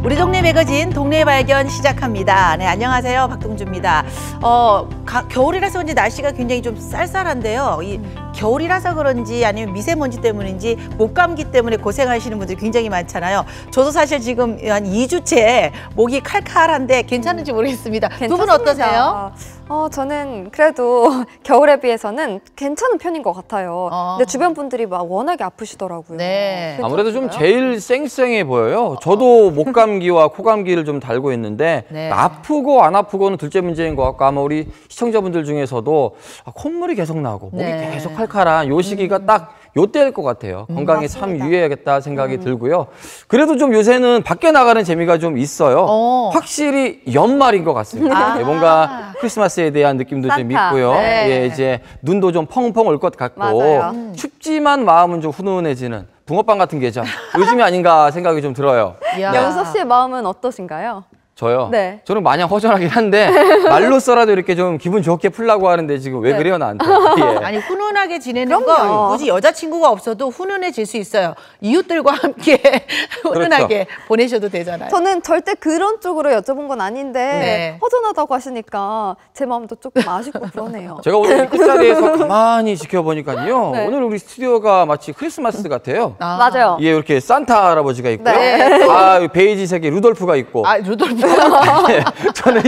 우리 동네 매거진 동네 발견 시작합니다. 네, 안녕하세요. 박동주입니다. 겨울이라서 그런지 날씨가 굉장히 좀 쌀쌀한데요. 이 겨울이라서 그런지 아니면 미세먼지 때문인지 목감기 때문에 고생하시는 분들이 굉장히 많잖아요. 저도 사실 지금 한 2주째 목이 칼칼한데 괜찮은지 모르겠습니다. 두 분 어떠세요? 저는 그래도 겨울에 비해서는 괜찮은 편인 것 같아요. 근데 주변 분들이 막 워낙에 아프시더라고요. 네. 아무래도 좀 제일 쌩쌩해 보여요. 저도 목감기와 코감기를 좀 달고 있는데 네. 아프고 안 아프고는 둘째 문제인 것 같고 아마 우리 시청자분들 중에서도 콧물이 계속 나고 목이 네. 계속 칼칼한 요 시기가 딱 요때일 것 같아요. 건강에 맞습니다. 참 유의해야겠다 생각이 들고요. 그래도 좀 요새는 밖에 나가는 재미가 좀 있어요. 확실히 연말인 것 같습니다. 예, 뭔가 크리스마스에 대한 느낌도 좀 산타. 있고요. 네. 예, 이제 눈도 좀 펑펑 올 것 같고 맞아요. 춥지만 마음은 좀 훈훈해지는 붕어빵 같은 계절 요즘이 아닌가 생각이 좀 들어요. 야. 영서 씨의 마음은 어떠신가요? 저요? 네. 저는 마냥 허전하긴 한데 말로써라도 이렇게 좀 기분 좋게 풀려고 하는데 지금 왜 네. 그래요 나한테. 예. 아니 훈훈하게 지내는 그럼요. 건 굳이 여자친구가 없어도 훈훈해질 수 있어요. 이웃들과 함께 훈훈하게 보내셔도 되잖아요. 저는 절대 그런 쪽으로 여쭤본 건 아닌데 네. 허전하다고 하시니까 제 마음도 조금 아쉽고 그러네요. 제가 오늘 이 끝자리에서 가만히 지켜보니까요. 네. 오늘 우리 스튜디오가 마치 크리스마스 같아요. 맞아요. 예, 이렇게 산타 할아버지가 있고요. 네. 베이지색의 루돌프가 있고. 루돌프. 예, 저는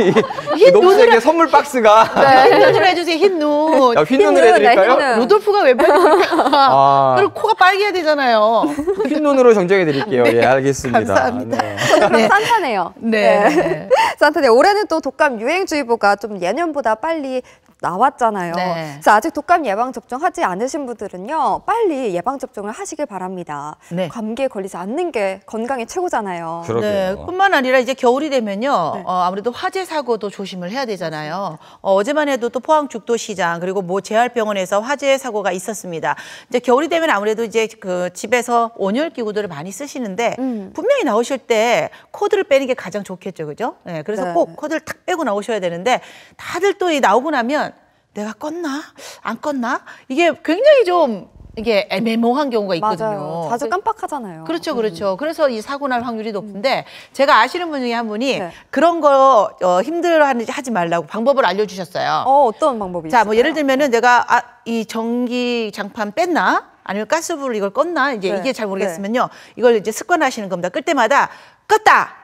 이 녹색의 선물 박스가 흰 눈으로 해주세요. 흰 눈. 흰 눈으로 흰 눈, 해드릴까요? 네, 흰 눈. 루돌프가 왜 빨개질까? 그리고 코가 빨개야 되잖아요. 흰 눈으로 정정해 드릴게요. 예, 알겠습니다. 감사합니다. 네. 저는 그럼 산타네요. 네. 산타네. 올해는 또 독감 유행주의보가 좀 예년보다 빨리 나왔잖아요. 네. 그래서 아직 독감 예방접종 하지 않으신 분들은요, 빨리 예방접종을 하시길 바랍니다. 네. 감기에 걸리지 않는 게 건강에 최고잖아요. 그러게요. 네, 뿐만 아니라 이제 겨울이 되면요, 네. 아무래도 화재 사고도 조심을 해야 되잖아요. 어제만 해도 또 포항 죽도시장 그리고 모 재활병원에서 화재 사고가 있었습니다. 이제 겨울이 되면 아무래도 이제 그 집에서 온열 기구들을 많이 쓰시는데 분명히 나오실 때 코드를 빼는 게 가장 좋겠죠, 그죠? 네, 그래서 네. 꼭 코드를 탁 빼고 나오셔야 되는데 다들 또 이 나오고 나면 내가 껐나 안 껐나 이게 굉장히 좀 이게 애매모호한 경우가 있거든요. 맞아요. 자주 깜빡하잖아요. 그렇죠, 그렇죠. 그래서 이 사고 날 확률이 높은데 제가 아시는 분 중에 한 분이 네. 그런 거 힘들어하지 말라고 방법을 알려주셨어요. 어떤 방법이 자, 있을까요? 뭐 예를 들면은 내가 이 전기 장판 뺐나 아니면 가스불 이걸 껐나 이제 네. 이게 잘 모르겠으면요. 이걸 이제 습관화하시는 겁니다. 끌 때마다 껐다,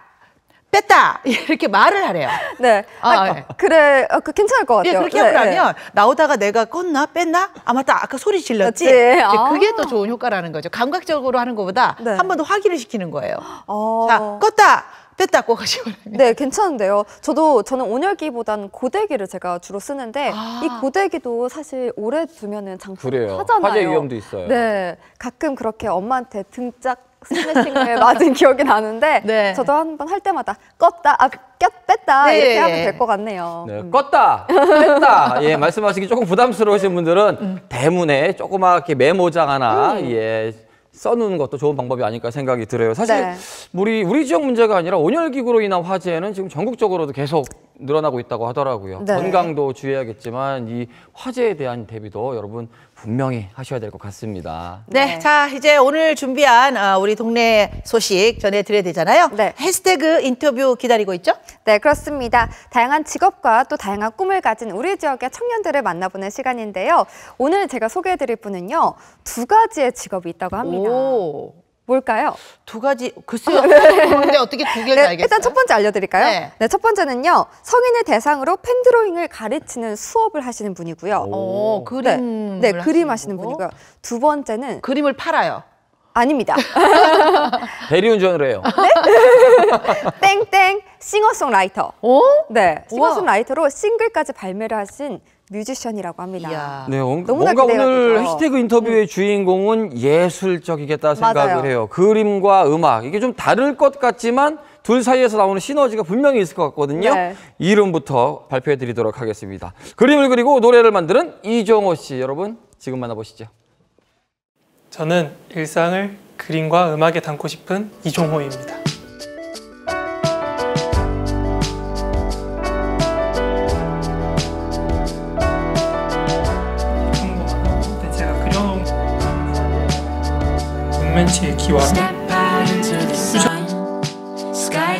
뺐다 이렇게 말을 하래요. 네. 네. 그래, 그 괜찮을 것 예, 같아요. 그렇게 하고 나면 나오다가 내가 껐나 뺐나? 아 맞다 아까 소리 질렀지? 그치. 이제 아. 그게 또 좋은 효과라는 거죠. 감각적으로 하는 것보다 네. 한 번 더 확인을 시키는 거예요. 어. 자 껐다 뺐다 꼭 하시고 나면. 네, 괜찮은데요. 저는 온열기보다는 고데기를 제가 주로 쓰는데 이 고데기도 사실 오래 두면은 그래요. 장판하잖아요. 화재 위험도 있어요. 네, 가끔 그렇게 엄마한테 등짝 스매싱을 맞은 기억이 나는데 네. 저도 한번 할 때마다 껐다, 뺐다 네. 이렇게 하면 될 것 같네요. 네, 껐다, 뺐다. 예, 말씀하시기 조금 부담스러우신 분들은 대문에 조그맣게 메모장 하나 예, 써놓는 것도 좋은 방법이 아닐까 생각이 들어요. 사실 네. 우리 지역 문제가 아니라 온열기구로 인한 화재는 지금 전국적으로도 계속 늘어나고 있다고 하더라고요. 네. 건강도 주의해야겠지만 이 화재에 대한 대비도 여러분 분명히 하셔야 될 것 같습니다. 네, 네. 자 이제 오늘 준비한 우리 동네 소식 전해드려야 되잖아요. 네. 해시태그 인터뷰 기다리고 있죠? 네, 그렇습니다. 다양한 직업과 또 다양한 꿈을 가진 우리 지역의 청년들을 만나보는 시간인데요. 오늘 제가 소개해드릴 분은요, 2가지의 직업이 있다고 합니다. 오, 뭘까요? 2가지 글쎄요. 근데 어떻게 2개를 네, 알겠어요? 일단 첫 번째 알려드릴까요? 네. 네, 첫 번째는요, 성인을 대상으로 펜드로잉을 가르치는 수업을 하시는 분이고요. 오, 그림 네, 그림 하시는 분이고요. 두 번째는 그림을 팔아요. 아닙니다. 대리운전을 해요. 땡땡 싱어송라이터. 오? 네, 우와. 싱어송라이터로 싱글까지 발매를 하신 뮤지션이라고 합니다. 이야. 네, 너무나 뭔가 기대가 오늘 되죠. 해시태그 인터뷰의 주인공은 예술적이겠다 생각을 맞아요. 해요. 그림과 음악, 이게 좀 다를 것 같지만 둘 사이에서 나오는 시너지가 분명히 있을 것 같거든요. 네. 이름부터 발표해 드리도록 하겠습니다. 그림을 그리고 노래를 만드는 이종호 씨, 여러분 지금 만나보시죠. 저는 일상을 그림과 음악에 담고 싶은 이종호입니다. 제가 그려놓은 문멘치의 기와로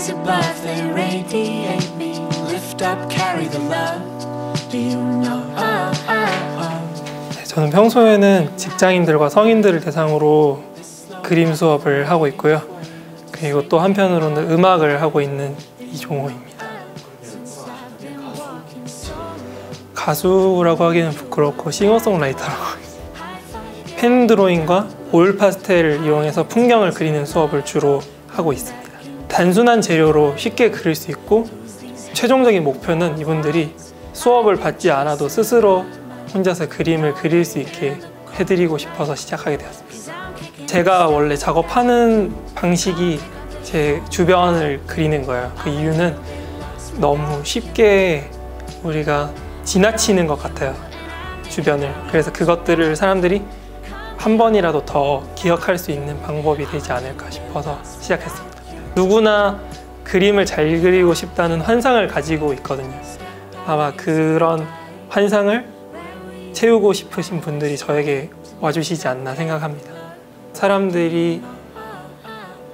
rise above, they radiate me. Lift up, carry the love. Do you know? 네, 저는 평소에는 직장인들과 성인들을 대상으로 그림 수업을 하고 있고요. 그리고 또 한편으로는 음악을 하고 있는 이종호입니다. 가수라고 하기는 부끄럽고 싱어송라이터라고 하겠습니다. 펜 드로잉과 오일 파스텔을 이용해서 풍경을 그리는 수업을 주로 하고 있습니다. 단순한 재료로 쉽게 그릴 수 있고 최종적인 목표는 이분들이 수업을 받지 않아도 스스로 혼자서 그림을 그릴 수 있게 해드리고 싶어서 시작하게 되었습니다. 제가 원래 작업하는 방식이 제 주변을 그리는 거예요. 그 이유는 너무 쉽게 우리가 지나치는 것 같아요, 주변을. 그래서 그것들을 사람들이 한 번이라도 더 기억할 수 있는 방법이 되지 않을까 싶어서 시작했습니다. 누구나 그림을 잘 그리고 싶다는 환상을 가지고 있거든요. 아마 그런 환상을 채우고 싶으신 분들이 저에게 와주시지 않나 생각합니다. 사람들이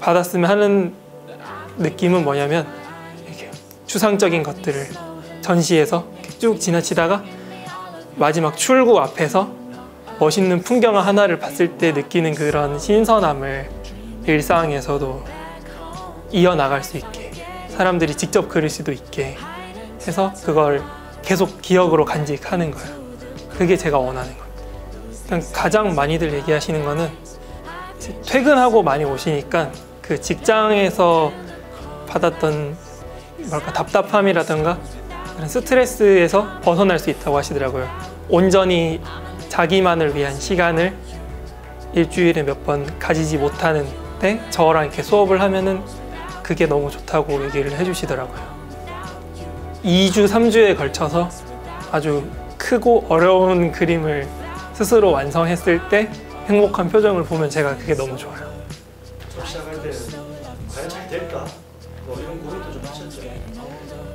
받았으면 하는 느낌은 뭐냐면 이렇게 추상적인 것들을 전시해서 쭉 지나치다가 마지막 출구 앞에서 멋있는 풍경 하나를 봤을 때 느끼는 그런 신선함을 일상에서도 이어나갈 수 있게, 사람들이 직접 그릴 수도 있게 해서 그걸 계속 기억으로 간직하는 거예요. 그게 제가 원하는 겁니다. 가장 많이들 얘기하시는 거는 퇴근하고 많이 오시니까 그 직장에서 받았던 답답함이라든가 그런 스트레스에서 벗어날 수 있다고 하시더라고요. 온전히 자기만을 위한 시간을 일주일에 몇 번 가지지 못하는데 저랑 이렇게 수업을 하면은 그게 너무 좋다고 얘기를 해주시더라고요. 2주, 3주에 걸쳐서 아주 크고 어려운 그림을 스스로 완성했을 때 행복한 표정을 보면 제가 그게 너무 좋아요. 수업 시작할 때 과연 잘 될까? 뭐 이런 고민도 좀 하셨죠?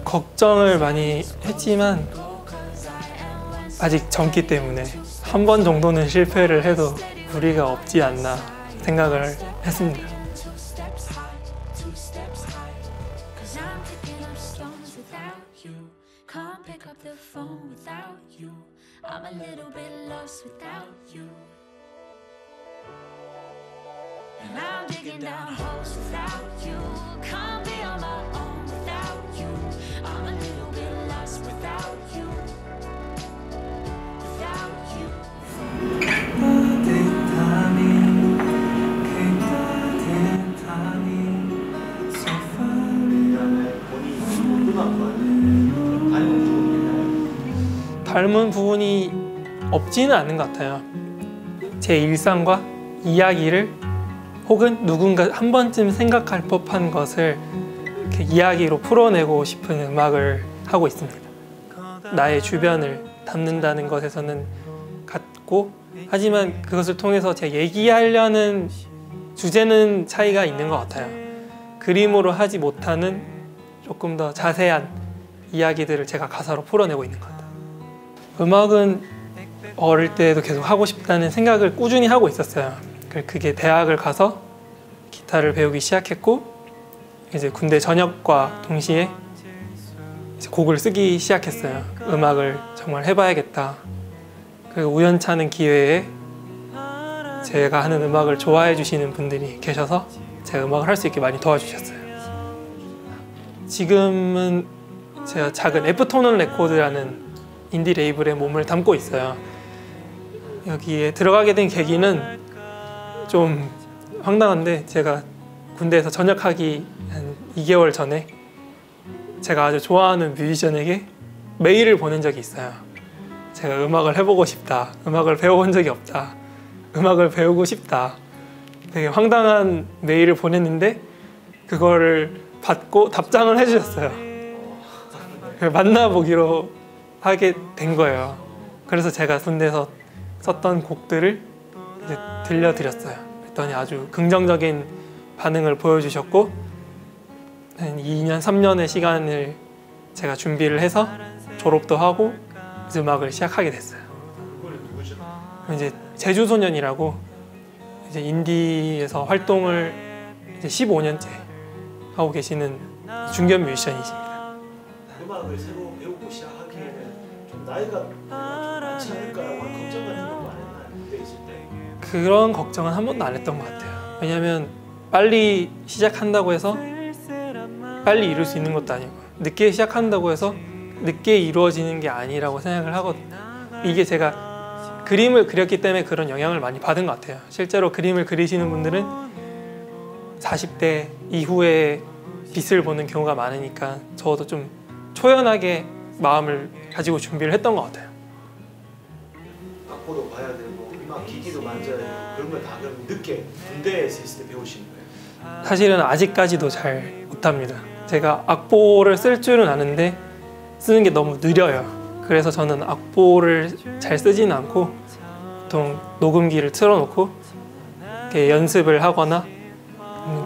걱정을 많이 했지만 아직 젊기 때문에 한 번 정도는 실패를 해도 무리가 없지 않나 생각을 했습니다. And I'm digging down holes without you. Can't be on my own without you. I'm a little bit lost without you. Without you. 닮은 부분이 없지는 않은 것 같아요. 제 일상과 이야기를 혹은 누군가 한 번쯤 생각할 법한 것을 이렇게 이야기로 풀어내고 싶은 음악을 하고 있습니다. 나의 주변을 담는다는 것에서는 같고, 하지만 그것을 통해서 제가 얘기하려는 주제는 차이가 있는 것 같아요. 그림으로 하지 못하는 조금 더 자세한 이야기들을 제가 가사로 풀어내고 있는 것 같아요. 음악은 어릴 때도 계속 하고 싶다는 생각을 꾸준히 하고 있었어요. 그게 대학을 가서 기타를 배우기 시작했고, 이제 군대 전역과 동시에 이제 곡을 쓰기 시작했어요. 음악을 정말 해봐야겠다. 그리고 우연찮은 기회에 제가 하는 음악을 좋아해 주시는 분들이 계셔서 제가 음악을 할 수 있게 많이 도와주셨어요. 지금은 제가 작은 애프터눈 레코드라는 인디 레이블에 몸을 담고 있어요. 여기에 들어가게 된 계기는 좀 황당한데, 제가 군대에서 전역하기 한 2개월 전에 제가 아주 좋아하는 뮤지션에게 메일을 보낸 적이 있어요. 제가 음악을 해보고 싶다, 음악을 배워본 적이 없다, 음악을 배우고 싶다. 되게 황당한 메일을 보냈는데 그거를 받고 답장을 해주셨어요. 만나보기로 하게 된 거예요. 그래서 제가 군대에서 썼던 곡들을 이제 들려드렸어요. 그랬더니 아주 긍정적인 반응을 보여주셨고, 한 2년, 3년의 시간을 제가 준비를 해서 졸업도 하고 이제 음악을 시작하게 됐어요. 이제 제주소년이라고 이제 인디에서 활동을 이제 15년째 하고 계시는 중견 뮤지션이십니다. 음악을 새로 배우고 시작하기에는 좀 나이가 많지 않을까라고 하는 걱정 같은 것도 안 했나요? 그때 있을 때. 그런 걱정은 한 번도 안 했던 것 같아요. 왜냐하면 빨리 시작한다고 해서 빨리 이룰 수 있는 것도 아니고 늦게 시작한다고 해서 늦게 이루어지는 게 아니라고 생각을 하거든요. 이게 제가 그림을 그렸기 때문에 그런 영향을 많이 받은 것 같아요. 실제로 그림을 그리시는 분들은 40대 이후에 빛을 보는 경우가 많으니까 저도 좀 초연하게 마음을 가지고 준비를 했던 것 같아요. 악보도 봐야 되고 음악 기기도 만져야 되고 그런 걸 다 그럼 늦게 군대에서 있을 때 배우시는 거예요? 사실은 아직까지도 잘 못합니다. 제가 악보를 쓸 줄은 아는데 쓰는 게 너무 느려요. 그래서 저는 악보를 잘 쓰지는 않고 보통 녹음기를 틀어놓고 이렇게 연습을 하거나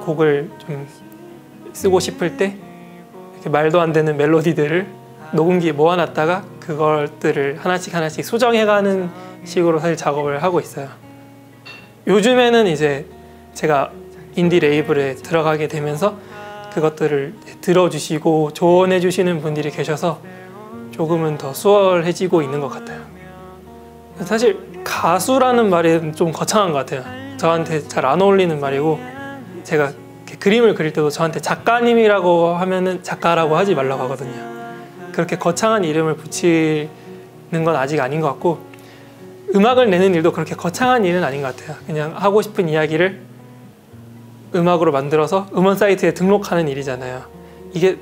곡을 좀 쓰고 싶을 때 이렇게 말도 안 되는 멜로디들을 녹음기에 모아놨다가 그것들을 하나씩 수정해가는 식으로 사실 작업을 하고 있어요. 요즘에는 이제 제가 인디 레이블에 들어가게 되면서 그것들을 들어주시고 조언해 주시는 분들이 계셔서 조금은 더 수월해지고 있는 것 같아요. 사실 가수라는 말이 좀 거창한 것 같아요. 저한테 잘 안 어울리는 말이고 제가 이렇게 그림을 그릴 때도 저한테 작가님이라고 하면은 작가라고 하지 말라고 하거든요. 그렇게 거창한 이름을 붙이는 건 아직 아닌 것 같고 음악을 내는 일도 그렇게 거창한 일은 아닌 것 같아요. 그냥 하고 싶은 이야기를 음악으로 만들어서 음원 사이트에 등록하는 일이잖아요. 이게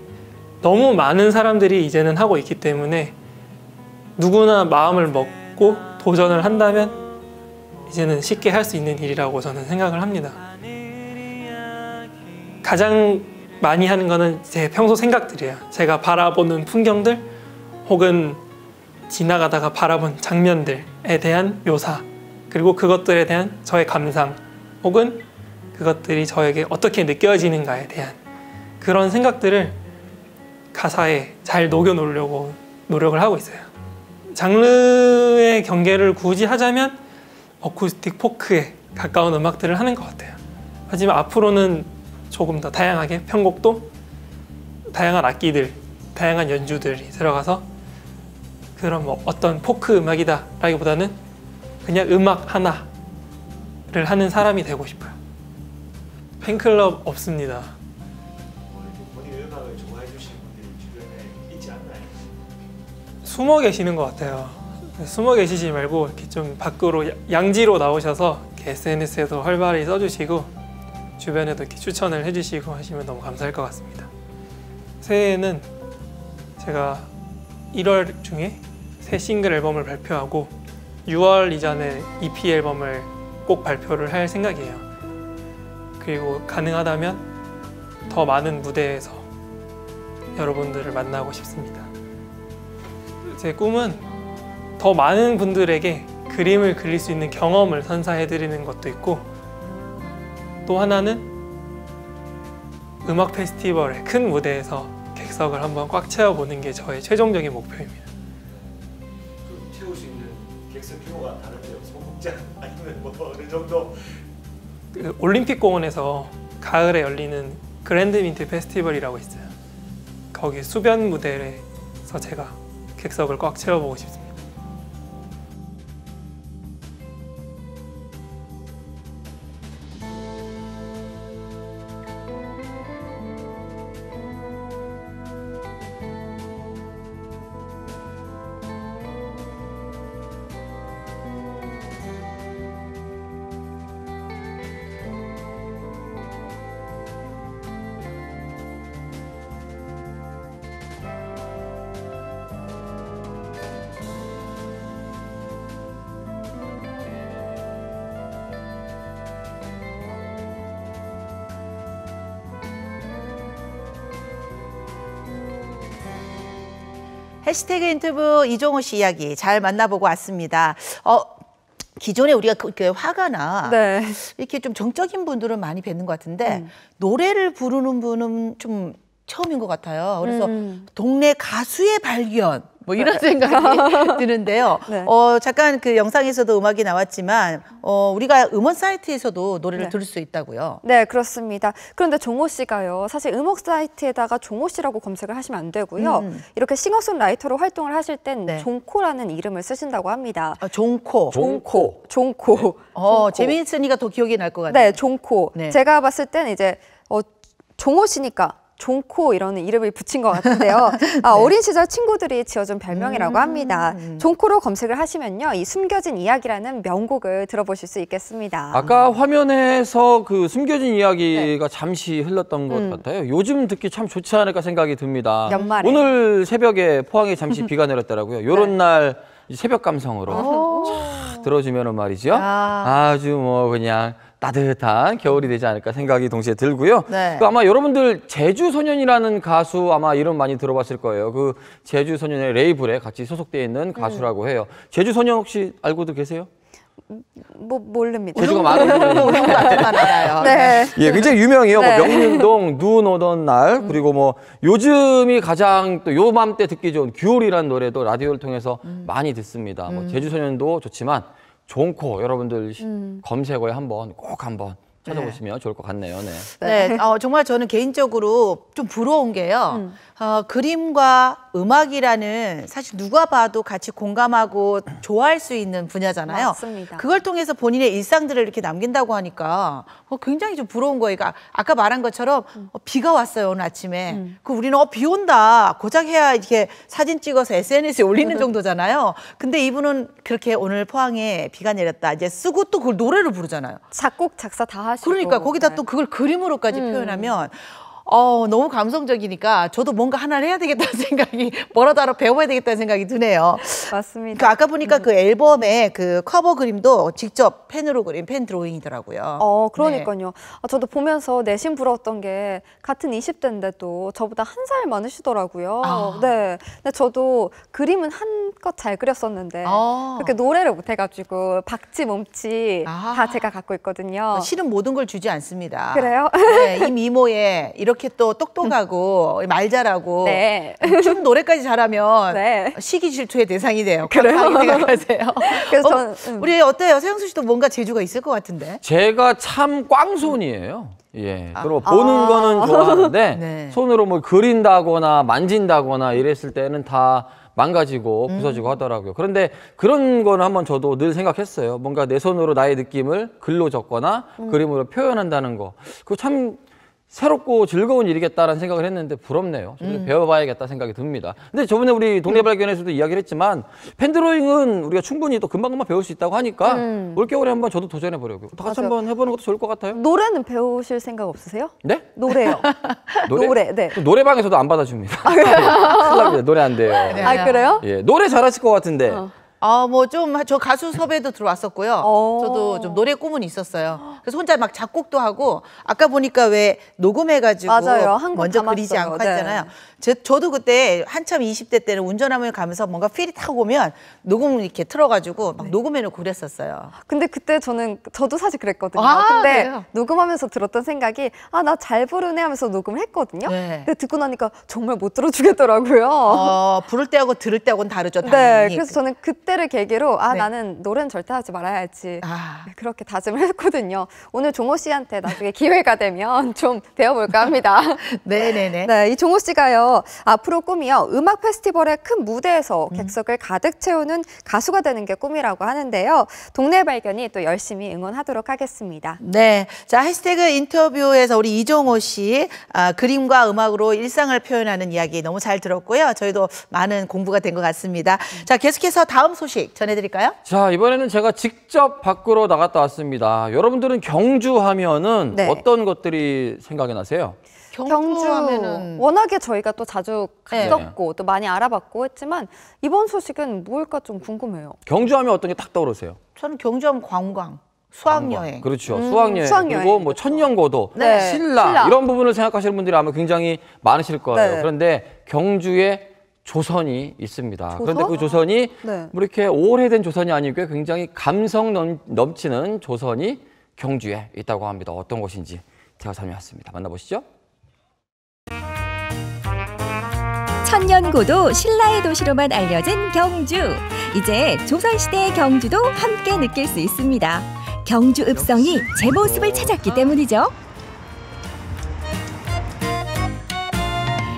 너무 많은 사람들이 이제는 하고 있기 때문에 누구나 마음을 먹고 도전을 한다면 이제는 쉽게 할 수 있는 일이라고 저는 생각을 합니다. 가장 많이 하는 거는 제 평소 생각들이에요. 제가 바라보는 풍경들 혹은 지나가다가 바라본 장면들에 대한 묘사, 그리고 그것들에 대한 저의 감상 혹은 그것들이 저에게 어떻게 느껴지는가에 대한 그런 생각들을 가사에 잘 녹여놓으려고 노력을 하고 있어요. 장르의 경계를 굳이 하자면 어쿠스틱 포크에 가까운 음악들을 하는 것 같아요. 하지만 앞으로는 조금 더 다양하게 편곡도 다양한 악기들, 다양한 연주들이 들어가서 그런 뭐 어떤 포크 음악이다 라기보다는 그냥 음악 하나를 하는 사람이 되고 싶어요. 팬클럽 없습니다. 본인의 음악을 좋아해 주시는 분들이 주변에 있지 않나요? 숨어 계시는 것 같아요. 숨어 계시지 말고 이렇게 좀 밖으로 양지로 나오셔서 이렇게 SNS에도 활발히 써주시고 주변에도 이렇게 추천을 해주시고 하시면 너무 감사할 것 같습니다. 새해에는 제가 1월 중에 새 싱글 앨범을 발표하고 6월 이전에 EP 앨범을 꼭 발표를 할 생각이에요. 그리고 가능하다면 더 많은 무대에서 여러분들을 만나고 싶습니다. 제 꿈은 더 많은 분들에게 그림을 그릴 수 있는 경험을 선사해드리는 것도 있고 또 하나는 음악 페스티벌의 큰 무대에서 객석을 한번 꽉 채워보는 게 저의 최종적인 목표입니다. 그 채울 수 있는 객석 규모가 다른데요? 소극장 아니면 뭐 어느 정도? 그 올림픽 공원에서 가을에 열리는 그랜드 민트 페스티벌이라고 있어요. 거기 수변 무대에서 제가 객석을 꽉 채워보고 싶습니다. 해시태그 인터뷰 이종호 씨 이야기 잘 만나보고 왔습니다. 기존에 우리가 그 화가나 네. 이렇게 좀 정적인 분들은 많이 뵙는 것 같은데 노래를 부르는 분은 좀 처음인 것 같아요. 그래서 동네 가수의 발견 뭐 이런 생각이 드는데요. 네. 잠깐 그 영상에서도 음악이 나왔지만 우리가 음원 사이트에서도 노래를 네. 들을 수 있다고요. 네, 그렇습니다. 그런데 종호 씨가요. 사실 음악 사이트에다가 종호 씨라고 검색을 하시면 안 되고요. 이렇게 싱어송라이터로 활동을 하실 땐 네. 종코라는 이름을 쓰신다고 합니다. 종코. 종코. 종코. 재미있으니까 더 기억이 날 것 같아요. 네, 종코. 네. 제가 봤을 땐 이제 종호 씨니까 종코 이라는 이름을 붙인 것 같은데요. 어린 시절 친구들이 지어준 별명이라고 합니다. 종코로 검색을 하시면요, 이 숨겨진 이야기라는 명곡을 들어보실 수 있겠습니다. 아까 화면에서 그 숨겨진 이야기가 잠시 흘렀던 것 같아요. 요즘 듣기 참 좋지 않을까 생각이 듭니다. 연말에. 오늘 새벽에 포항에 잠시 비가 내렸더라고요. 요런 날 새벽 감성으로 차 들어주면은 말이죠. 아주 뭐 그냥 따뜻한 겨울이 되지 않을까 생각이 동시에 들고요. 네. 그 아마 여러분들 제주소년이라는 가수 아마 이름 많이 들어봤을 거예요. 그 제주소년의 레이블에 같이 소속되어 있는 가수라고 해요. 제주소년 혹시 알고도 계세요? 모릅니다. 제주가 많은 분이 우리만 알아요. 네. 예, 굉장히 유명해요. 네. 뭐 명륜동, 눈 오던 날, 그리고 뭐 요즘이 가장 또 요맘때 듣기 좋은 규울이라는 노래도 라디오를 통해서 많이 듣습니다. 뭐 제주소년도 좋지만 종코 여러분들 검색어에 꼭 한번 찾아보시면 좋을 것 같네요. 네. 네, 정말 저는 개인적으로 좀 부러운 게요. 그림과 음악이라는 사실 누가 봐도 같이 공감하고 좋아할 수 있는 분야잖아요. 맞습니다. 그걸 통해서 본인의 일상들을 이렇게 남긴다고 하니까 굉장히 좀 부러운 거예요. 그러니까 아까 말한 것처럼 비가 왔어요, 오늘 아침에. 그 우리는 비 온다. 고작 해야 이렇게 사진 찍어서 SNS에 올리는 정도잖아요. 근데 이분은 그렇게 오늘 포항에 비가 내렸다. 이제 쓰고 또 그걸 노래를 부르잖아요. 작곡, 작사 다 하시고. 그러니까 거기다 네. 또 그걸 그림으로까지 표현하면 너무 감성적이니까 저도 뭔가 하나를 해야 되겠다는 생각이 뭐라도 하나 배워야 되겠다는 생각이 드네요. 맞습니다. 그 아까 보니까 그 앨범에 그 커버 그림도 직접 펜으로 그린 펜 드로잉이더라고요. 그러니까요. 저도 보면서 내심 부러웠던 게 같은 20대인데도 저보다 한 살 많으시더라고요. 네. 근데 저도 그림은 한껏 잘 그렸었는데 그렇게 노래를 못 해가지고 박지, 몸치 다 제가 갖고 있거든요. 실은 모든 걸 주지 않습니다. 그래요? 네, 이 미모에 이렇게 또 똑똑하고 말 잘하고 네. 춤 노래까지 잘하면 네. 시기 질투의 대상이 돼요. 그래요? 어떻게 생각하세요? 그래서 저는 우리 어때요? 세영수 씨도 뭔가 재주가 있을 것 같은데. 제가 참 꽝손이에요. 예. 그리고 보는 거는 좋아하는데 네. 손으로 뭐 그린다거나 만진다거나 이랬을 때는 다 망가지고 부서지고 하더라고요. 그런데 그런 거는 한번 저도 늘 생각했어요. 뭔가 내 손으로 나의 느낌을 글로 적거나 그림으로 표현한다는 거. 그거 참 새롭고 즐거운 일이겠다라는 생각을 했는데 부럽네요. 저도 배워봐야겠다 생각이 듭니다. 근데 저번에 우리 동네 발견에서도 이야기를 했지만 펜드로잉은 우리가 충분히 또 금방금방 배울 수 있다고 하니까 올겨울에 한번 저도 도전해보려고요. 다 같이 맞아요. 한번 해보는 것도 좋을 것 같아요. 노래는 배우실 생각 없으세요? 네? 노래요. 노래? 네. 그 노래방에서도 안 받아줍니다. 큰일 납니다. 노래 안 돼요. 아, 그래요? 예, 노래 잘하실 것 같은데. 뭐 좀 저 가수 섭외도 들어왔었고요. 저도 좀 노래 꿈은 있었어요. 그래서 혼자 막 작곡도 하고 아까 보니까 왜 녹음해가지고 맞아요. 한곡 먼저 그리지 담았어요. 않고 했잖아요. 저도 그때 한참 20대 때는 운전하면 가면서 뭔가 필이 타고 오면 녹음 이렇게 틀어가지고 막 녹음해놓고 그랬었어요. 근데 그때 저도 사실 그랬거든요. 아, 근데 그래요? 녹음하면서 들었던 생각이 나 잘 부르네 하면서 녹음을 했거든요. 네. 근데 듣고 나니까 정말 못 들어주겠더라고요. 부를 때하고 들을 때하고는 다르죠. 네, 당연히. 그래서 저는 그때를 계기로 네. 나는 노래는 절대 하지 말아야지. 아. 네, 그렇게 다짐을 했거든요. 오늘 종호 씨한테 나중에 기회가 되면 좀 배워볼까 합니다. 네네네. 네, 이 종호 씨가요, 앞으로 꿈이요, 음악 페스티벌의 큰 무대에서 객석을 가득 채우는 가수가 되는 게 꿈이라고 하는데요. 동네 발견이 또 열심히 응원하도록 하겠습니다. 네. 자, 해시태그 인터뷰에서 우리 이종호 씨, 그림과 음악으로 일상을 표현하는 이야기 너무 잘 들었고요. 저희도 많은 공부가 된 것 같습니다. 자, 계속해서 다음 소식 전해드릴까요? 자, 이번에는 제가 직접 밖으로 나갔다 왔습니다. 여러분들은 경주 하면은 네. 어떤 것들이 생각이 나세요? 경주 하면은 워낙에 저희가 또 자주 네. 갔었고 또 많이 알아봤고 했지만 이번 소식은 뭘까 좀 궁금해요. 경주 하면 어떤 게 딱 떠오르세요? 저는 경주하면 관광, 수학여행. 그렇죠. 수학여행. 수학여행. 그리고 뭐 천년고도, 네. 신라 이런 부분을 생각하시는 분들이 아마 굉장히 많으실 거예요. 네. 그런데 경주에 조선이 있습니다. 조선? 그런데 그 조선이 네. 뭐 이렇게 오래된 조선이 아니고 굉장히 감성 넘치는 조선이 경주에 있다고 합니다. 어떤 곳인지 제가 다녀왔습니다. 만나보시죠. 천년고도 신라의 도시로만 알려진 경주. 이제 조선시대의 경주도 함께 느낄 수 있습니다. 경주 읍성이 제 모습을 찾았기 때문이죠.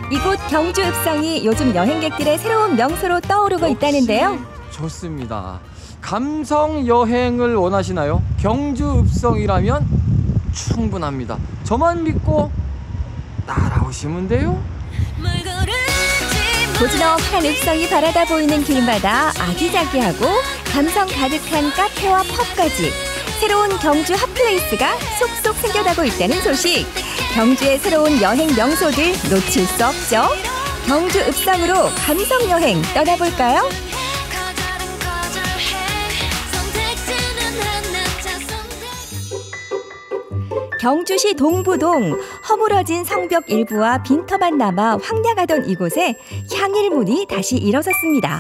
이곳 경주 읍성이 요즘 여행객들의 새로운 명소로 떠오르고 있다는데요. 좋습니다. 감성 여행을 원하시나요? 경주 읍성이라면 충분합니다. 저만 믿고 따라오시면 돼요. 고즈넉한 읍성이 바라다 보이는 길마다 아기자기하고 감성 가득한 카페와 펍까지 새로운 경주 핫플레이스가 쏙쏙 생겨나고 있다는 소식. 경주의 새로운 여행 명소들 놓칠 수 없죠. 경주 읍성으로 감성 여행 떠나볼까요? 경주시 동부동 허물어진 성벽 일부와 빈터만 남아 황량하던 이곳에 향일문이 다시 일어섰습니다.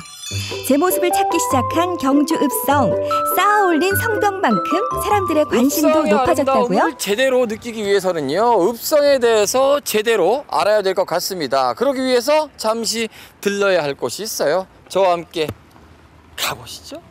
제 모습을 찾기 시작한 경주 읍성. 쌓아올린 성벽만큼 사람들의 관심도 높아졌다고요? 아름다움을 제대로 느끼기 위해서는요, 읍성에 대해서 제대로 알아야 될 것 같습니다. 그러기 위해서 잠시 들러야 할 곳이 있어요. 저와 함께 가보시죠.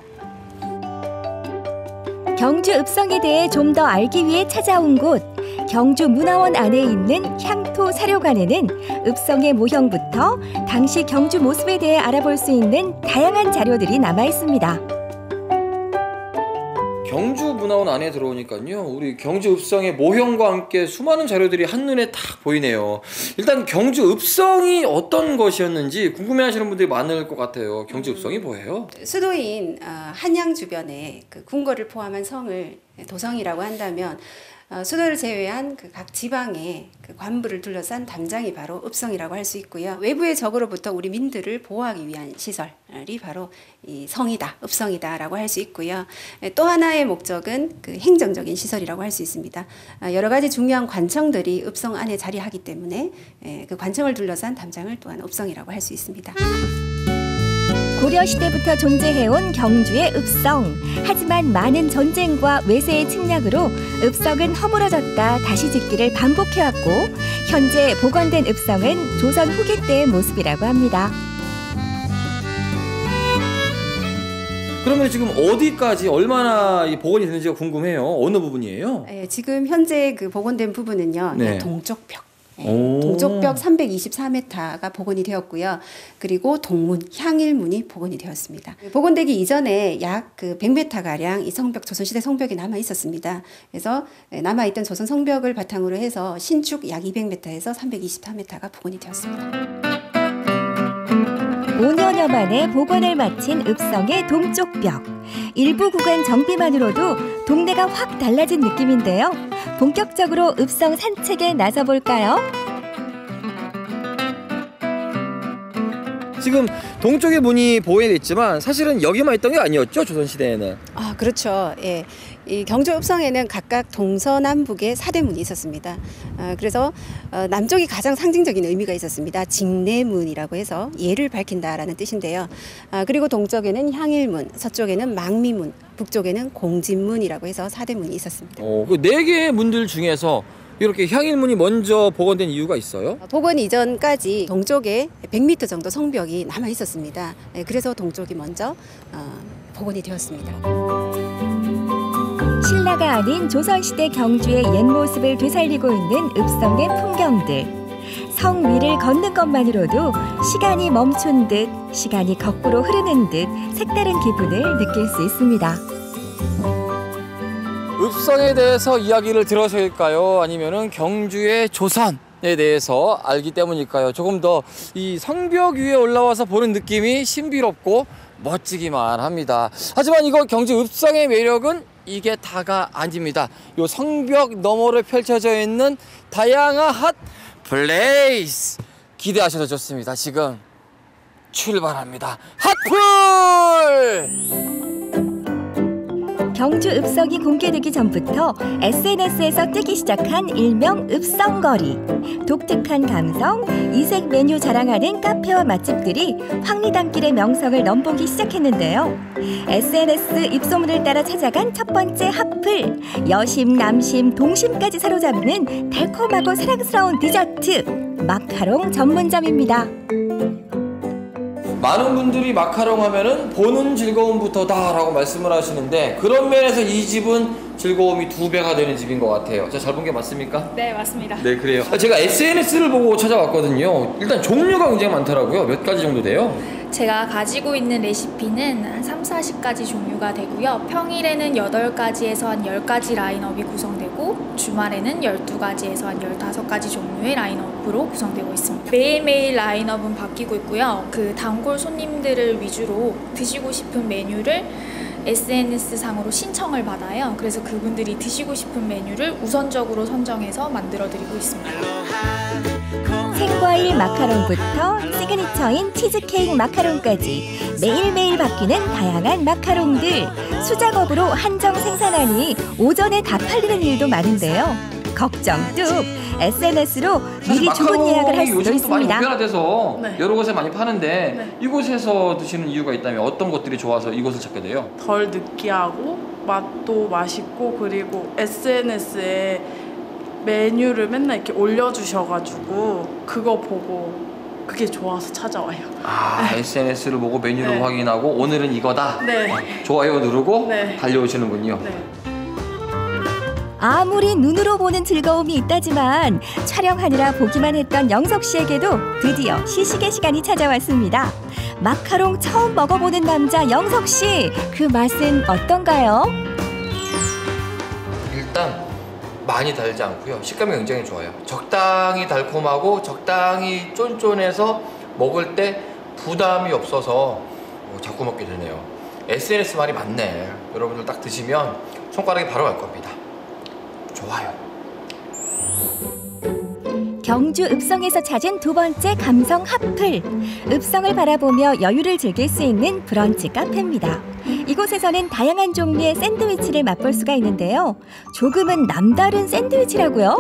경주 읍성에 대해 좀 더 알기 위해 찾아온 곳. 경주 문화원 안에 있는 향토 사료관에는 읍성의 모형부터 당시 경주 모습에 대해 알아볼 수 있는 다양한 자료들이 남아 있습니다. 경주 문화원 안에 들어오니까요, 우리 경주 읍성의 모형과 함께 수많은 자료들이 한눈에 딱 보이네요. 일단 경주 읍성이 어떤 것이었는지 궁금해하시는 분들이 많을 것 같아요. 경주 읍성이 뭐예요? 수도인 한양 주변에 그 궁궐을 포함한 성을 도성이라고 한다면, 수도를 제외한 그 각 지방의 그 관부를 둘러싼 담장이 바로 읍성이라고 할 수 있고요. 외부의 적으로부터 우리 민들을 보호하기 위한 시설이 바로 이 성이다, 읍성이다라고 할 수 있고요. 또 하나의 목적은 그 행정적인 시설이라고 할 수 있습니다. 여러 가지 중요한 관청들이 읍성 안에 자리하기 때문에 그 관청을 둘러싼 담장을 또한 읍성이라고 할 수 있습니다. 고려시대부터 존재해온 경주의 읍성. 하지만 많은 전쟁과 외세의 침략으로 읍성은 허물어졌다 다시 짓기를 반복해왔고, 현재 복원된 읍성은 조선 후기 때의 모습이라고 합니다. 그러면 지금 어디까지 얼마나 복원이 되는지가 궁금해요. 어느 부분이에요? 지금 현재 그 복원된 부분은요, 네. 동쪽 벽. 동쪽벽 324m가 복원이 되었고요. 그리고 동문, 향일문이 복원이 되었습니다. 복원되기 이전에 약 그 100m가량 이 성벽, 조선시대 성벽이 남아 있었습니다. 그래서 남아있던 조선 성벽을 바탕으로 해서 신축 약 200m에서 324m가 복원이 되었습니다. 5년여 만에 복원을 마친 읍성의 동쪽 벽. 일부 구간 정비만으로도 동네가 확 달라진 느낌인데요. 본격적으로 읍성 산책에 나서볼까요? 지금 동쪽의 문이 복원이 됐지만 사실은 여기만 있던 게 아니었죠, 조선시대에는? 아, 그렇죠. 예. 이 경주 읍성에는 각각 동서남북에 4대 문이 있었습니다. 그래서 남쪽이 가장 상징적인 의미가 있었습니다. 직내문이라고 해서 예를 밝힌다라는 뜻인데요. 그리고 동쪽에는 향일문, 서쪽에는 망미문, 북쪽에는 공진문이라고 해서 4대 문이 있었습니다. 그 4개의 문들 중에서 이렇게 향일문이 먼저 복원된 이유가 있어요? 복원 이전까지 동쪽에 100m 정도 성벽이 남아 있었습니다. 그래서 동쪽이 먼저 복원이 되었습니다. 신라가 아닌 조선시대 경주의 옛 모습을 되살리고 있는 읍성의 풍경들. 성 위를 걷는 것만으로도 시간이 멈춘 듯, 시간이 거꾸로 흐르는 듯 색다른 기분을 느낄 수 있습니다. 읍성에 대해서 이야기를 들어서일까요? 아니면은 경주의 조선에 대해서 알기 때문일까요? 조금 더 이 성벽 위에 올라와서 보는 느낌이 신비롭고 멋지기만 합니다. 하지만 이거 경주 읍성의 매력은 이게 다가 아닙니다. 요 성벽 너머로 펼쳐져 있는 다양한 핫 플레이스 기대하셔도 좋습니다. 지금 출발합니다. 핫플! 경주 읍성이 공개되기 전부터 SNS에서 뜨기 시작한 일명 읍성거리. 독특한 감성, 이색 메뉴 자랑하는 카페와 맛집들이 황리단길의 명성을 넘보기 시작했는데요. SNS 입소문을 따라 찾아간 첫 번째 핫플. 여심, 남심, 동심까지 사로잡는 달콤하고 사랑스러운 디저트. 마카롱 전문점입니다. 많은 분들이 마카롱 하면은 보는 즐거움부터다라고 말씀을 하시는데 그런 면에서 이 집은 즐거움이 2배가 되는 집인 것 같아요. 제가 잘 본 게 맞습니까? 네, 맞습니다. 네, 그래요. 제가 SNS를 보고 찾아왔거든요. 일단 종류가 굉장히 많더라고요. 몇 가지 정도 돼요? 제가 가지고 있는 레시피는 한 3, 40가지 종류가 되고요. 평일에는 8가지에서 한 10가지 라인업이 구성되고 주말에는 12가지에서 한 15가지 종류의 라인업으로 구성되고 있습니다. 매일매일 라인업은 바뀌고 있고요. 그 단골 손님들을 위주로 드시고 싶은 메뉴를 SNS상으로 신청을 받아요. 그래서 그분들이 드시고 싶은 메뉴를 우선적으로 선정해서 만들어드리고 있습니다. 생과일 마카롱부터 시그니처인 치즈케이크 마카롱까지 매일매일 바뀌는 다양한 마카롱들. 수작업으로 한정 생산하니 오전에 다 팔리는 일도 많은데요. 걱정 뚝! SNS로 미리 주문 예약을 할 수도 요즘 또 많이 있습니다. 보편화돼서 네. 여러 곳에 많이 파는데 네. 이곳에서 드시는 이유가 있다면 어떤 것들이 좋아서 이곳을 찾게 돼요? 덜 느끼하고 맛도 맛있고 그리고 SNS에 메뉴를 맨날 이렇게 올려주셔가지고 그거 보고 그게 좋아서 찾아와요. 아, SNS를 보고 메뉴를 네. 확인하고 오늘은 이거다. 네. 좋아요 누르고 네. 달려오시는군요. 네. 아무리 눈으로 보는 즐거움이 있다지만 촬영하느라 보기만 했던 영석 씨에게도 드디어 시식의 시간이 찾아왔습니다. 마카롱 처음 먹어보는 남자 영석 씨, 그 맛은 어떤가요? 일단 많이 달지 않고요. 식감이 굉장히 좋아요. 적당히 달콤하고 적당히 쫀쫀해서 먹을 때 부담이 없어서 자꾸 먹게 되네요. SNS 말이 맞네. 여러분들 딱 드시면 손가락이 바로 갈 겁니다. 좋아요. 경주 읍성에서 찾은 두 번째 감성 핫플. 읍성을 바라보며 여유를 즐길 수 있는 브런치 카페입니다. 이곳에서는 다양한 종류의 샌드위치를 맛볼 수가 있는데요. 조금은 남다른 샌드위치라고요?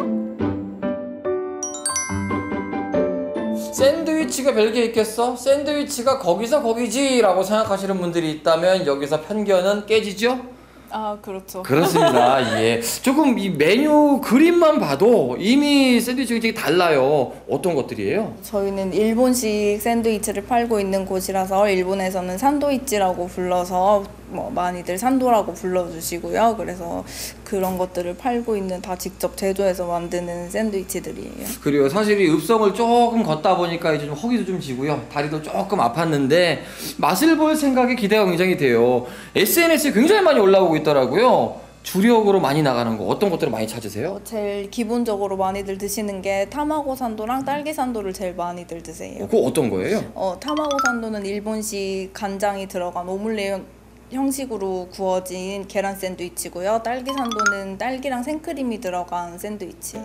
샌드위치가 별게 있겠어? 샌드위치가 거기서 거기지 라고 생각하시는 분들이 있다면 여기서 편견은 깨지죠? 아, 그렇죠. 그렇습니다. 예. 조금 이 메뉴 그림만 봐도 이미 샌드위치가 되게 달라요. 어떤 것들이에요? 저희는 일본식 샌드위치를 팔고 있는 곳이라서 일본에서는 산도이치라고 불러서 많이들 산도라고 불러주시고요. 그래서 그런 것들을 팔고 있는 다 직접 제조해서 만드는 샌드위치들이에요. 그리고 사실 이 읍성을 조금 걷다 보니까 이제 좀 허기도 좀 지고요. 다리도 조금 아팠는데 맛을 볼 생각에 기대가 굉장히 돼요. SNS에 굉장히 많이 올라오고 있더라고요. 주력으로 많이 나가는 거 어떤 것들을 많이 찾으세요? 제일 기본적으로 많이들 드시는 게 타마고 산도랑 딸기 산도를 제일 많이들 드세요. 그거 어떤 거예요? 타마고 산도는 일본식 간장이 들어간 오믈렛 형식으로 구워진 계란 샌드위치고요. 딸기 산도는 딸기랑 생크림이 들어간 샌드위치.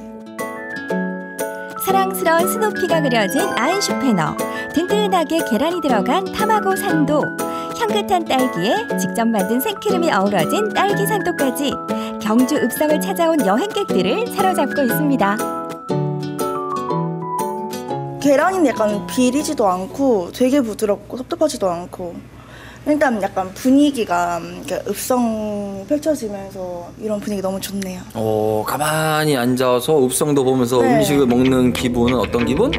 사랑스러운 스누피가 그려진 아인슈페너, 든든하게 계란이 들어간 타마고 산도, 향긋한 딸기에 직접 만든 생크림이 어우러진 딸기 산도까지 경주 읍성을 찾아온 여행객들을 사로잡고 있습니다. 계란이 약간 비리지도 않고 되게 부드럽고 섭섭하지도 않고 일단 약간 분위기가 읍성 펼쳐지면서 이런 분위기 너무 좋네요. 가만히 앉아서 읍성도 보면서 네. 음식을 먹는 기분은 어떤 기분?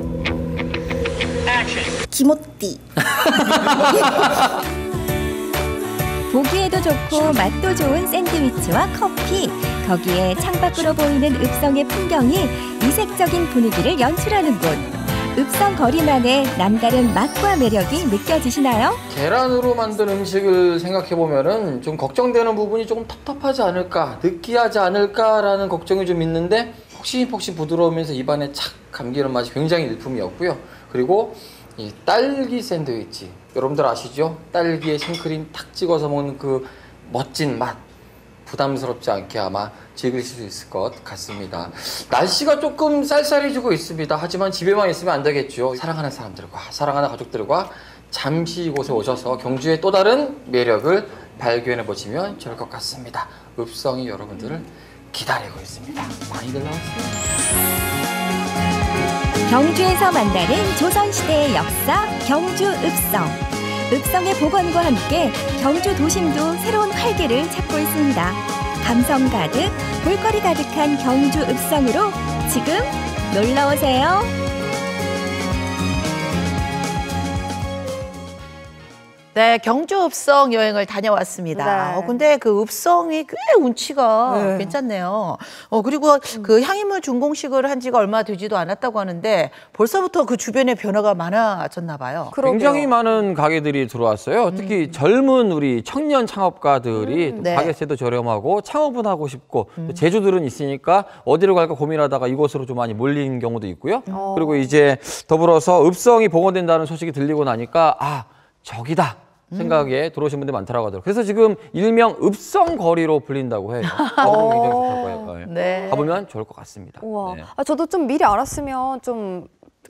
기모띠. 보기에도 좋고 맛도 좋은 샌드위치와 커피, 거기에 창밖으로 보이는 읍성의 풍경이 이색적인 분위기를 연출하는 곳. 읍성 거리만의 남다른 맛과 매력이 느껴지시나요? 계란으로 만든 음식을 생각해보면은 좀 걱정되는 부분이 조금 텁텁하지 않을까, 느끼하지 않을까라는 걱정이 좀 있는데 폭신폭신 부드러우면서 입안에 착 감기는 맛이 굉장히 일품이었고요. 그리고 이 딸기 샌드위치, 여러분들 아시죠? 딸기에 생크림 탁 찍어서 먹는 그 멋진 맛, 부담스럽지 않게 아마 즐기실 수 있을 것 같습니다. 날씨가 조금 쌀쌀해지고 있습니다. 하지만 집에만 있으면 안 되겠죠. 사랑하는 사람들과, 사랑하는 가족들과 잠시 이곳에 오셔서 경주의 또 다른 매력을 발견해 보시면 좋을 것 같습니다. 읍성이 여러분들을 기다리고 있습니다. 많이들 나오세요. 경주에서 만나는 조선시대의 역사, 경주 읍성. 읍성의 복원과 함께 경주 도심도 새로운 활기를 찾고 있습니다. 감성 가득, 볼거리 가득한 경주 읍성으로 지금 놀러오세요. 네, 경주 읍성 여행을 다녀왔습니다. 네. 근데 그 읍성이 꽤 운치가 네. 괜찮네요. 그리고 그 향인물 준공식을 한 지가 얼마 되지도 않았다고 하는데 벌써부터 그 주변에 변화가 많아졌나 봐요. 굉장히 많은 가게들이 들어왔어요. 특히 젊은 우리 청년 창업가들이 또 네. 가게세도 저렴하고 창업은 하고 싶고 또 제주들은 있으니까 어디로 갈까 고민하다가 이곳으로 좀 많이 몰린 경우도 있고요. 그리고 이제 더불어서 읍성이 복원된다는 소식이 들리고 나니까 아, 저기다. 생각에 들어오신 분들 많더라고요. 그래서 지금 일명 읍성 거리로 불린다고 해요. 굉장히 좋다고요. 네. 가보면 좋을 것 같습니다. 우와. 네. 저도 좀 미리 알았으면 좀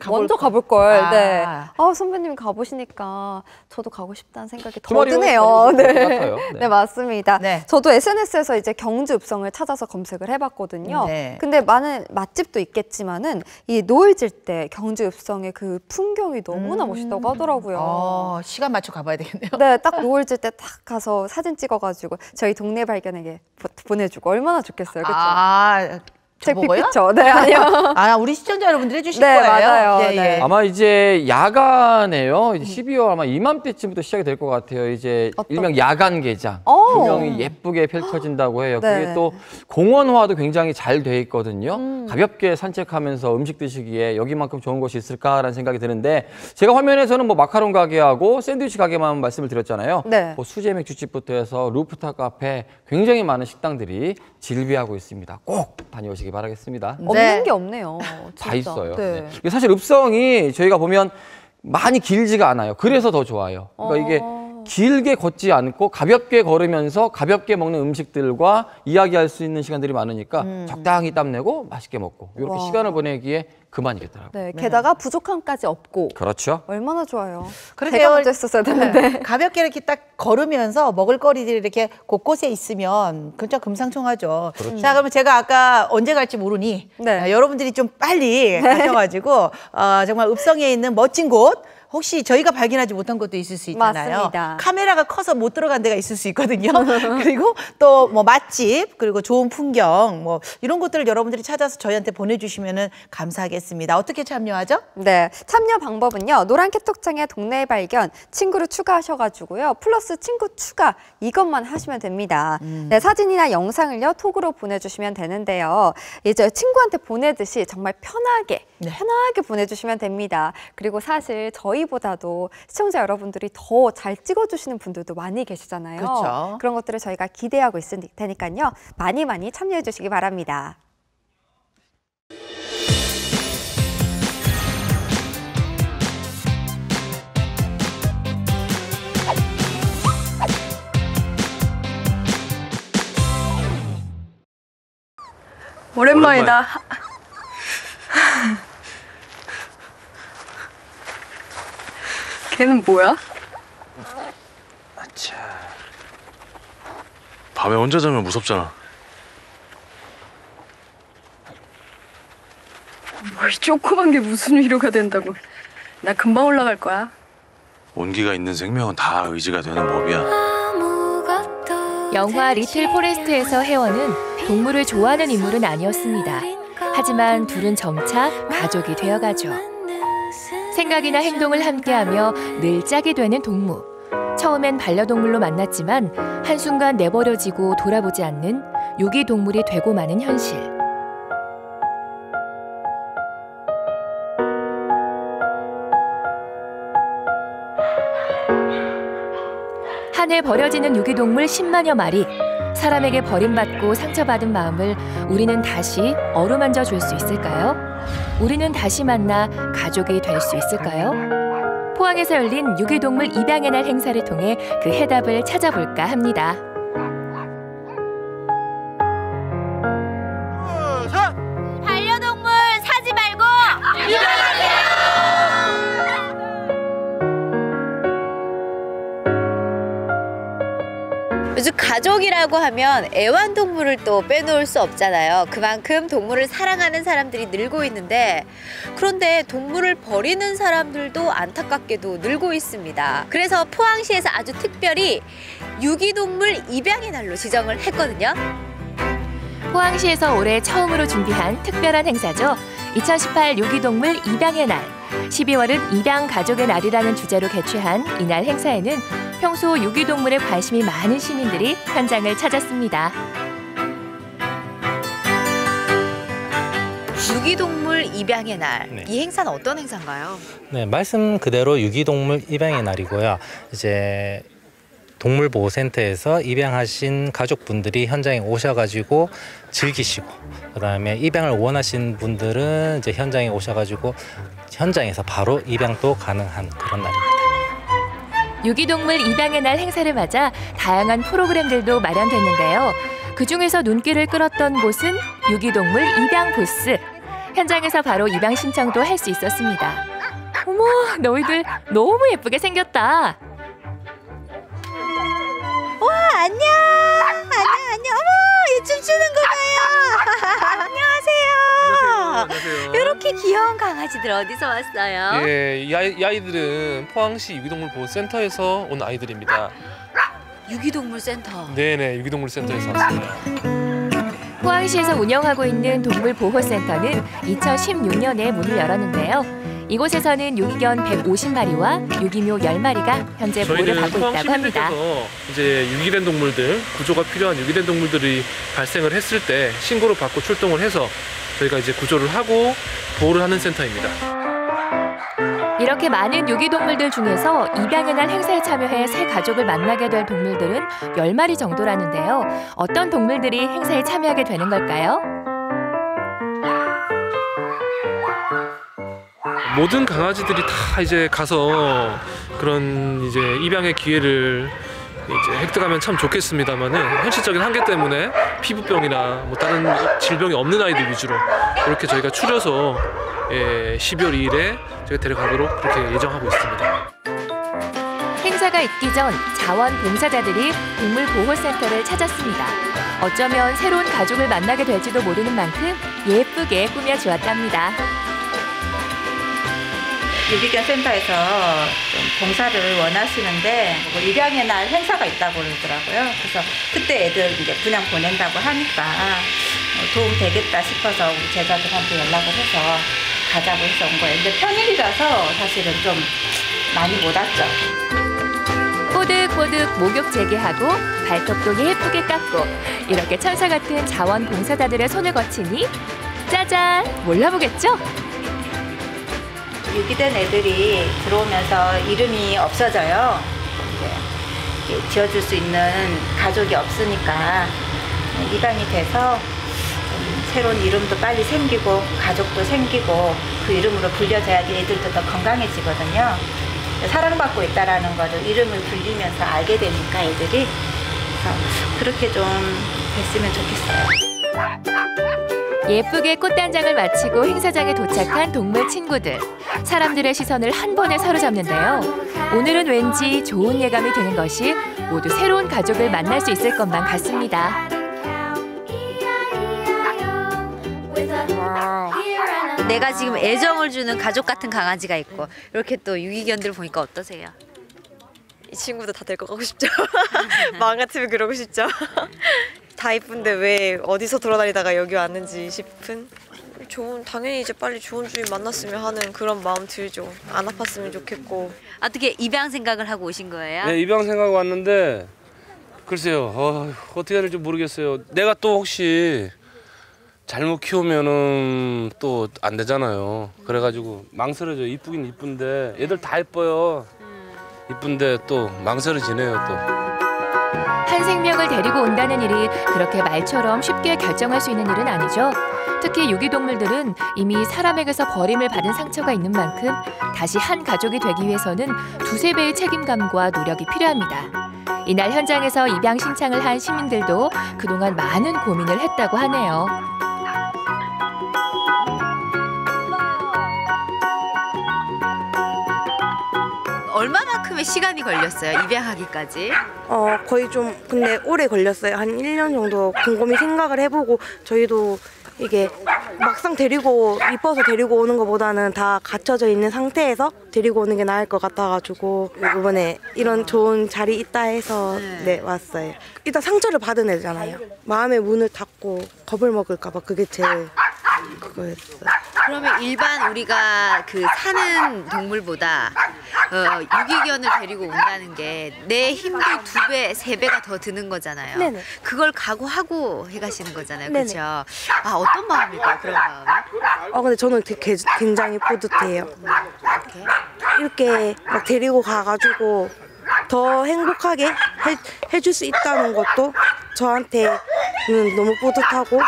먼저 걸. 가볼 걸. 아. 네. 선배님이 가보시니까 저도 가고 싶다는 생각이 더 주말이요? 드네요. 네. 네. 같아요. 네. 네, 맞습니다. 네. 저도 SNS에서 이제 경주 읍성을 찾아서 검색을 해봤거든요. 네. 근데 많은 맛집도 있겠지만은 이 노을 질 때 경주 읍성의 그 풍경이 너무나 멋있다고 하더라고요. 시간 맞춰 가봐야 되겠네요. 네, 딱 노을 질 때 딱 가서 사진 찍어가지고 저희 동네 발견에게 보내주고 얼마나 좋겠어요, 그렇죠? 제 저보고요? 픽픽처. 네, 아니요. 우리 시청자 여러분들 해주실 네, 거예요? 맞아요. 네, 네. 예. 아마 이제 야간에요. 이제 12월 아마 이맘때쯤부터 시작이 될 것 같아요. 이제 일명 야간 개장. 조명이 예쁘게 펼쳐진다고 해요. 네. 그게 또 공원화도 굉장히 잘 돼 있거든요. 가볍게 산책하면서 음식 드시기에 여기만큼 좋은 곳이 있을까라는 생각이 드는데 제가 화면에서는 뭐 마카롱 가게하고 샌드위치 가게만 말씀을 드렸잖아요. 네. 뭐 수제 맥주집부터 해서 루프탑 카페 굉장히 많은 식당들이 질비하고 있습니다. 꼭 다녀오시기 바라겠습니다. 없는 게 없네요. 다 진짜. 있어요. 네. 네. 사실 읍성이 저희가 보면 많이 길지가 않아요. 그래서 더 좋아요. 그러니까 이게 길게 걷지 않고 가볍게 걸으면서 가볍게 먹는 음식들과 이야기할 수 있는 시간들이 많으니까 적당히 땀 내고 맛있게 먹고 이렇게 시간을 보내기에 그만이겠더라고요. 네, 게다가 부족함까지 없고. 그렇죠. 얼마나 좋아요. 그러게요. 제가 먼저 했었어야 되는데. 가볍게 이렇게 딱 걸으면서 먹을거리들이 이렇게 곳곳에 있으면 진짜 금상첨화죠. 그렇죠. 자, 그러면 제가 아까 언제 갈지 모르니 네. 여러분들이 좀 빨리 가셔가지고 정말 읍성에 있는 멋진 곳 혹시 저희가 발견하지 못한 것도 있을 수 있잖아요. 맞습니다. 카메라가 커서 못 들어간 데가 있을 수 있거든요. 그리고 또 뭐 맛집 그리고 좋은 풍경 뭐 이런 것들을 여러분들이 찾아서 저희한테 보내주시면 감사하겠습니다. 어떻게 참여하죠? 네, 참여 방법은요. 노란 캐톡창에 동네 발견 친구를 추가하셔가지고요. 플러스 친구 추가 이것만 하시면 됩니다. 네, 사진이나 영상을요. 톡으로 보내주시면 되는데요. 이제 친구한테 보내듯이 정말 편하게 보내주시면 됩니다. 그리고 사실 저희보다도 시청자 여러분들이 더 잘 찍어주시는 분들도 많이 계시잖아요. 그렇죠. 그런 것들을 저희가 기대하고 있을 테니까요. 많이 참여해 주시기 바랍니다. 오랜만이다. 걔는 뭐야? 아차. 밤에 혼자 자면 무섭잖아. 뭘 조그만 게 무슨 위로가 된다고. 나 금방 올라갈 거야. 온기가 있는 생명은 다 의지가 되는 법이야. 영화 리틀 포레스트에서 혜원은 동물을 좋아하는 인물은 아니었습니다. 하지만 둘은 점차 가족이 되어가죠. 생각이나 행동을 함께하며 늘 짝이 되는 동무. 처음엔 반려동물로 만났지만 한순간 내버려지고 돌아보지 않는 유기동물이 되고 마는 현실. 한해 버려지는 유기동물 10만여 마리. 사람에게 버림받고 상처받은 마음을 우리는 다시 어루만져 줄 수 있을까요? 우리는 다시 만나 가족이 될 수 있을까요? 포항에서 열린 유기동물 입양의 날 행사를 통해 그 해답을 찾아볼까 합니다. 반려동물 사지 말고 요즘 가족이라고 하면 애완동물을 또 빼놓을 수 없잖아요. 그만큼 동물을 사랑하는 사람들이 늘고 있는데 그런데 동물을 버리는 사람들도 안타깝게도 늘고 있습니다. 그래서 포항시에서 아주 특별히 유기동물 입양의 날로 지정을 했거든요. 포항시에서 올해 처음으로 준비한 특별한 행사죠. 2018 유기동물 입양의 날, 12월은 입양 가족의 날이라는 주제로 개최한 이날 행사에는 평소 유기동물에 관심이 많은 시민들이 현장을 찾았습니다. 유기동물 입양의 날, 네. 이 행사는 어떤 행사인가요? 네, 말씀 그대로 유기동물 입양의 날이고요. 이제 동물보호센터에서 입양하신 가족분들이 현장에 오셔가지고 즐기시고, 그다음에 입양을 원하신 분들은 이제 현장에 오셔가지고 현장에서 바로 입양도 가능한 그런 날입니다. 유기동물 입양의 날 행사를 맞아 다양한 프로그램들도 마련됐는데요. 그중에서 눈길을 끌었던 곳은 유기동물 입양 부스. 현장에서 바로 입양 신청도 할 수 있었습니다. 어머, 너희들 너무 예쁘게 생겼다. 와, 안녕. 어머, 얘 춤추는 거 봐요. 안녕하세요. 이렇게 귀여운 강아지들 어디서 왔어요? 예, 이 아이들은 포항시 유기동물 보호센터에서 온 아이들입니다. 유기동물 센터. 네네, 유기동물 센터에서 왔어요. 포항시에서 운영하고 있는 동물보호센터는 2016년에 문을 열었는데요. 이곳에서는 유기견 150마리와 유기묘 10마리가 현재 보호를 받고 있다고 합니다. 포항시민들께서 이제 유기된 동물들, 구조가 필요한 유기된 동물들이 발생을 했을 때 신고를 받고 출동을 해서 저희가 이제 구조를 하고 보호를 하는 센터입니다. 이렇게 많은 유기동물들 중에서 입양의 날 행사에 참여해 새 가족을 만나게 될 동물들은 10마리 정도라는데요. 어떤 동물들이 행사에 참여하게 되는 걸까요? 모든 강아지들이 다 이제 가서 그런 이제 입양의 기회를 이제 획득하면 참 좋겠습니다만은 현실적인 한계 때문에 피부병이나 뭐 다른 질병이 없는 아이들 위주로 이렇게 저희가 추려서 12월 2일에 저희가 데려가도록 그렇게 예정하고 있습니다. 행사가 있기 전 자원봉사자들이 동물보호센터를 찾았습니다. 어쩌면 새로운 가족을 만나게 될지도 모르는 만큼 예쁘게 꾸며주었답니다. 유기견 센터에서 좀 봉사를 원하시는데 입양의 날 행사가 있다고 그러더라고요. 그래서 그때 애들 이제 분양 보낸다고 하니까 도움 되겠다 싶어서 우리 제자들한테 연락을 해서 가자고 해서 온 거예요. 근데 평일이라서 사실은 좀 많이 못 왔죠. 꼬득꼬득 목욕 재개하고 발톱도 예쁘게 깎고 이렇게 천사 같은 자원봉사자들의 손을 거치니 짜잔! 몰라보겠죠? 유기된 애들이 들어오면서 이름이 없어져요. 이제 지어줄 수 있는 가족이 없으니까 입양이 돼서 새로운 이름도 빨리 생기고 가족도 생기고 그 이름으로 불려져야지 애들도 더 건강해지거든요. 사랑받고 있다라는 거를 이름을 불리면서 알게 되니까 애들이 그렇게 좀 됐으면 좋겠어요. 예쁘게 꽃단장을 마치고 행사장에 도착한 동물 친구들. 사람들의 시선을 한 번에 사로잡는데요. 오늘은 왠지 좋은 예감이 드는 것이 모두 새로운 가족을 만날 수 있을 것만 같습니다. 내가 지금 애정을 주는 가족 같은 강아지가 있고 이렇게 또 유기견들 보니까 어떠세요? 이 친구도 다 데리고 가고 싶죠. 마음 같으면 그러고 싶죠. 다 이쁜데 왜 어디서 돌아다니다가 여기 왔는지 싶은 당연히 이제 빨리 좋은 주인 만났으면 하는 그런 마음 들죠. 안 아팠으면 좋겠고. 어떻게 입양 생각을 하고 오신 거예요? 네, 입양 생각 왔는데 글쎄요. 어떻게 해야 될지 모르겠어요. 내가 또 혹시 잘못 키우면은 또 안 되잖아요. 그래가지고 망설여져. 이쁘긴 이쁜데 애들 다 예뻐요. 이쁜데 또 망설여지네요 또. 한 생명을 데리고 온다는 일이 그렇게 말처럼 쉽게 결정할 수 있는 일은 아니죠. 특히 유기동물들은 이미 사람에게서 버림을 받은 상처가 있는 만큼 다시 한 가족이 되기 위해서는 두세 배의 책임감과 노력이 필요합니다. 이날 현장에서 입양 신청을 한 시민들도 그동안 많은 고민을 했다고 하네요. 얼마만큼의 시간이 걸렸어요? 입양하기까지? 거의 좀 근데 오래 걸렸어요. 한 1년 정도 곰곰이 생각을 해보고 저희도 이게 막상 데리고 이뻐서 데리고 오는 것보다는 다 갇혀져 있는 상태에서 데리고 오는 게 나을 것 같아가지고 이번에 이런 좋은 자리 있다 해서 네 왔어요. 일단 상처를 받은 애잖아요. 마음의 문을 닫고 겁을 먹을까 봐 그게 제일 그거였어요. 그러면 일반 우리가 그 사는 동물보다 유기견을 데리고 온다는 게 내 힘도 2배, 3배가 더 드는 거잖아요. 네네. 그걸 각오하고 해가시는 거잖아요. 네네. 그렇죠? 아, 어떤 마음일까요? 그런 마음이? 근데 저는 되게 굉장히 뿌듯해요. 이렇게 막 데리고 가가지고 더 행복하게 해줄 수 있다는 것도 저한테는 너무 뿌듯하고.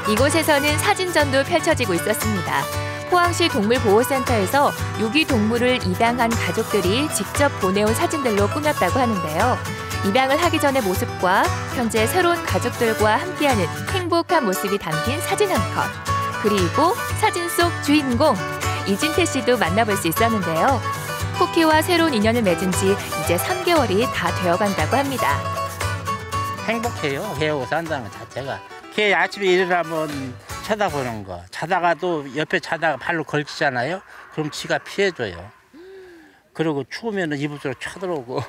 이곳에서는 사진전도 펼쳐지고 있었습니다. 포항시 동물보호센터에서 유기동물을 입양한 가족들이 직접 보내온 사진들로 꾸몄다고 하는데요. 입양을 하기 전의 모습과 현재 새로운 가족들과 함께하는 행복한 모습이 담긴 사진 한 컷. 그리고 사진 속 주인공 이진태 씨도 만나볼 수 있었는데요. 코키와 새로운 인연을 맺은 지 이제 3개월이 다 되어간다고 합니다. 행복해요. 개하고 산다는 것 자체가. 개 아침에 일어나면 쳐다보는 거. 자다가도 옆에 자다가 발로 걸치잖아요. 그럼 지가 피해줘요. 그리고 추우면 이불 속으로 쳐들어오고.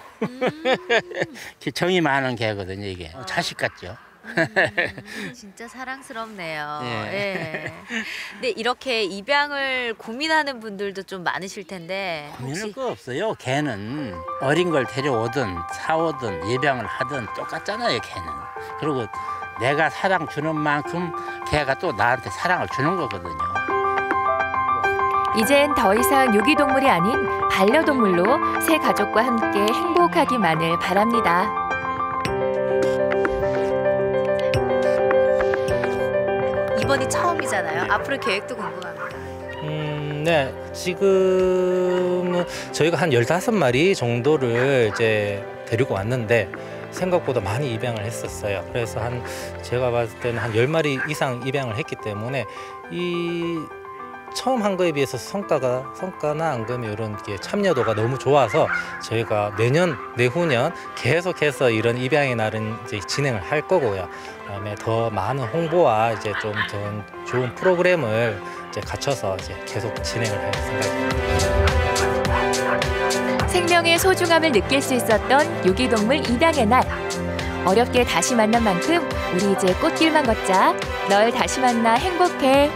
정이 많은 개거든요, 이게. 자식 같죠. 진짜 사랑스럽네요. 예. 예. 근데 이렇게 입양을 고민하는 분들도 좀 많으실 텐데 고민할 거 없어요. 개는 어린 걸 데려오든 사오든 입양을 하든 똑같잖아요, 개는. 그리고 내가 사랑 주는 만큼 개가 또 나한테 사랑을 주는 거거든요. 이젠 더 이상 유기동물이 아닌 반려동물로 새 가족과 함께 행복하기만을 바랍니다. 이번이 처음이잖아요. 앞으로 계획도 궁금합니다. 네, 지금은 저희가 한 15마리 정도를 이제 데리고 왔는데 생각보다 많이 입양을 했었어요. 그래서 제가 봤을 때는 한 10마리 이상 입양을 했기 때문에 이 처음 한 거에 비해서 성과나 앙금이 이런 게 참여도가 너무 좋아서 저희가 내후년 계속해서 이런 입양의 날은 이제 진행을 할 거고요. 그다음에 더 많은 홍보와 이제 좀 더 좋은 프로그램을 이제 갖춰서 이제 계속 진행을 할 생각입니다. 생명의 소중함을 느낄 수 있었던 유기동물 입양의 날. 어렵게 다시 만난 만큼 우리 이제 꽃길만 걷자. 널 다시 만나 행복해.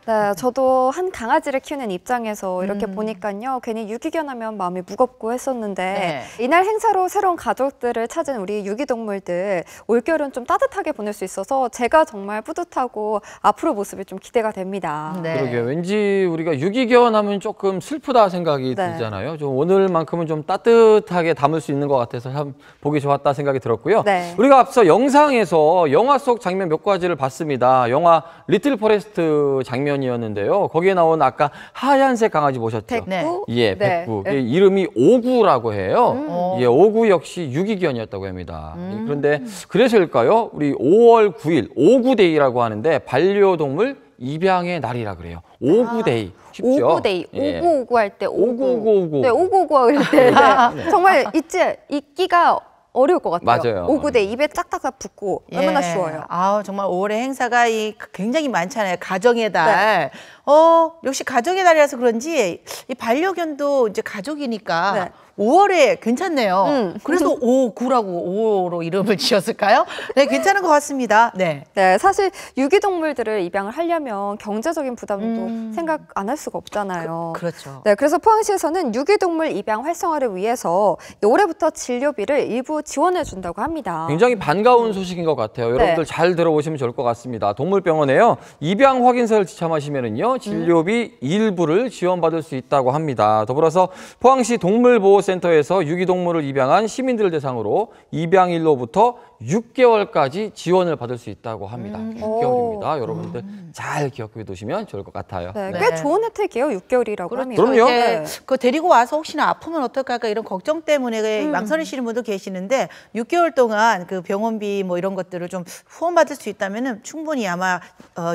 네, 저도 한 강아지를 키우는 입장에서 이렇게 보니까요. 괜히 유기견 하면 마음이 무겁고 했었는데 이날 행사로 새로운 가족들을 찾은 우리 유기동물들 올겨울은 좀 따뜻하게 보낼 수 있어서 제가 정말 뿌듯하고 앞으로 모습이 좀 기대가 됩니다. 그러게요. 왠지 우리가 유기견 하면 조금 슬프다 생각이 들잖아요. 좀 오늘만큼은 좀 따뜻하게 담을 수 있는 것 같아서 참 보기 좋았다 생각이 들었고요. 우리가 앞서 영상에서 영화 속 장면 몇 가지를 봤습니다. 영화 리틀 포레스트 장면 이었는데요. 거기에 나온 아까 하얀색 강아지 보셨죠? 백구? 예, 백구. 이름이 오구라고 해요. 예, 오구 역시 유기견이었다고 합니다. 그런데 그래서일까요? 우리 5월 9일 오구데이라고 하는데 반려동물 입양의 날이라 그래요. 오구데이. 쉽죠? 오구데이. 예. 오구오구 할 때 오구오구. 네, 오구오구 할 때. 네. 정말 잊기가 어려울 것 같아요. 맞아요. 오구데 입에 딱딱딱 붙고 얼마나 쉬워요. 정말 5월에 행사가 굉장히 많잖아요. 가정의 달. 역시 가정의 달이라서 그런지 이 반려견도 이제 가족이니까 5월에 괜찮네요. 그래서 5구라고 5로 이름을 지었을까요? 네, 괜찮은 것 같습니다. 네, 사실 유기동물들을 입양을 하려면 경제적인 부담도 생각 안 할 수가 없잖아요. 그렇죠. 네, 그래서 포항시에서는 유기동물 입양 활성화를 위해서 올해부터 진료비를 일부 지원해 준다고 합니다. 굉장히 반가운 소식인 것 같아요. 여러분들 잘 들어보시면 좋을 것 같습니다. 동물병원에요. 입양 확인서를 지참하시면은요. 진료비 일부를 지원받을 수 있다고 합니다. 더불어서 포항시 동물보호센터에서 유기동물을 입양한 시민들을 대상으로 입양일로부터 6개월까지 지원을 받을 수 있다고 합니다. 6개월입니다. 여러분들 잘 기억해 두시면 좋을 것 같아요. 꽤 좋은 혜택이에요. 6개월이라고 하면. 그럼요. 그 데리고 와서 혹시나 아프면 어떡할까 이런 걱정 때문에 망설이시는 분도 계시는데 6개월 동안 그 병원비 뭐 이런 것들을 좀 후원받을 수 있다면은 충분히 아마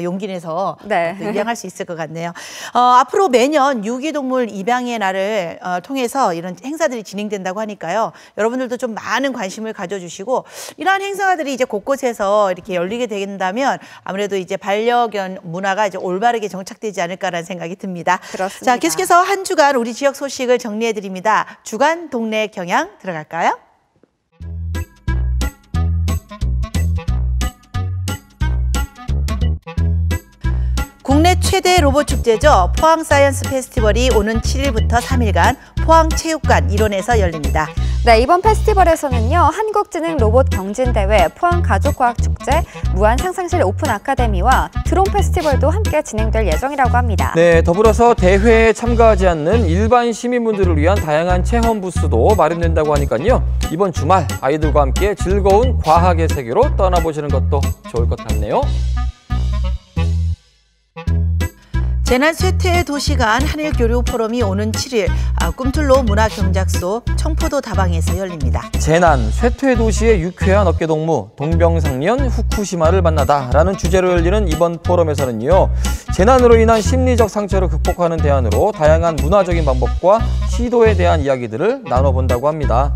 용기 내서 입양할 수 있을 것 같네요. 앞으로 매년 유기동물 입양의 날을 통해서 이런 행사들이 진행된다고 하니까요. 여러분들도 좀 많은 관심을 가져주시고 이러한 행사들이 이제 곳곳에서 이렇게 열리게 된다면 아무래도 이제 반려견 문화가 이제 올바르게 정착되지 않을까라는 생각이 듭니다. 그렇습니다. 자, 계속해서 한 주간 우리 지역 소식을 정리해 드립니다. 주간 동네 경향 들어갈까요? 최대 로봇 축제죠. 포항 사이언스 페스티벌이 오는 7일부터 3일간 포항체육관 일원에서 열립니다. 네, 이번 페스티벌에서는요. 한국지능 로봇 경진대회, 포항가족과학축제, 무한상상실 오픈 아카데미와 드론 페스티벌도 함께 진행될 예정이라고 합니다. 네, 더불어서 대회에 참가하지 않는 일반 시민분들을 위한 다양한 체험 부스도 마련된다고 하니까요. 이번 주말 아이들과 함께 즐거운 과학의 세계로 떠나보시는 것도 좋을 것 같네요. 재난 쇠퇴 도시간 한일교류 포럼이 오는 7일 꿈틀로 문화경작소 청포도 다방에서 열립니다. 재난, 쇠퇴 도시의 유쾌한 어깨동무, 동병상련, 후쿠시마를 만나다라는 주제로 열리는 이번 포럼에서는요. 재난으로 인한 심리적 상처를 극복하는 대안으로 다양한 문화적인 방법과 시도에 대한 이야기들을 나눠본다고 합니다.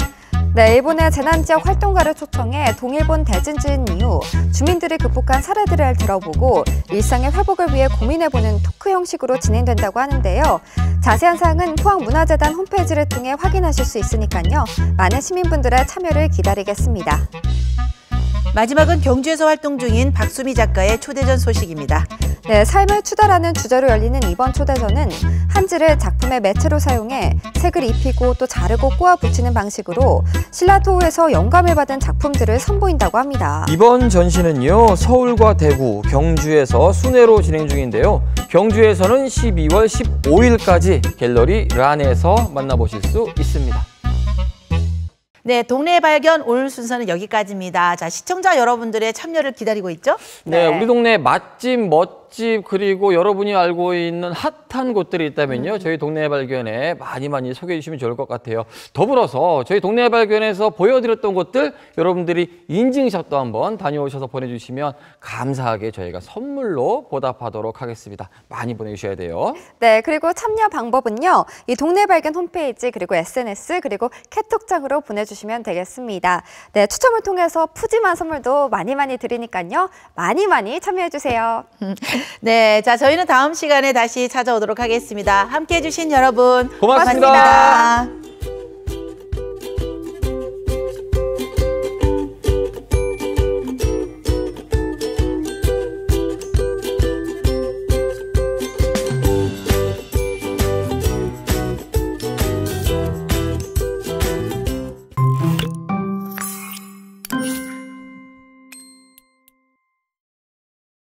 네, 일본의 재난지역 활동가를 초청해 동일본 대진지인 이후 주민들이 극복한 사례들을 들어보고 일상의 회복을 위해 고민해보는 토크 형식으로 진행된다고 하는데요. 자세한 사항은 포항문화재단 홈페이지를 통해 확인하실 수 있으니까요. 많은 시민분들의 참여를 기다리겠습니다. 마지막은 경주에서 활동 중인 박수미 작가의 초대전 소식입니다. 네, 삶을 추다라는 주제로 열리는 이번 초대전은 한지를 작품의 매체로 사용해 색을 입히고 또 자르고 꼬아 붙이는 방식으로 신라토우에서 영감을 받은 작품들을 선보인다고 합니다. 이번 전시는요. 서울과 대구, 경주에서 순회로 진행 중인데요. 경주에서는 12월 15일까지 갤러리 란에서 만나보실 수 있습니다. 네, 동네 발견 오늘 순서는 여기까지입니다. 자, 시청자 여러분들의 참여를 기다리고 있죠? 네, 우리 동네 맛집, 멋집, 그리고 여러분이 알고 있는 핫한 곳들이 있다면요. 저희 동네 발견에 많이 소개해 주시면 좋을 것 같아요. 더불어서 저희 동네 발견에서 보여드렸던 곳들 여러분들이 인증샷도 한번 다녀오셔서 보내주시면 감사하게 저희가 선물로 보답하도록 하겠습니다. 많이 보내주셔야 돼요. 네, 그리고 참여 방법은요. 이 동네 발견 홈페이지 그리고 SNS 그리고 카톡장으로 보내주시면 되겠습니다. 네, 추첨을 통해서 푸짐한 선물도 많이 드리니까요. 많이 참여해주세요. 네, 자 저희는 다음 시간에 다시 찾아오도록 하겠습니다. 함께해 주신 여러분 고맙습니다.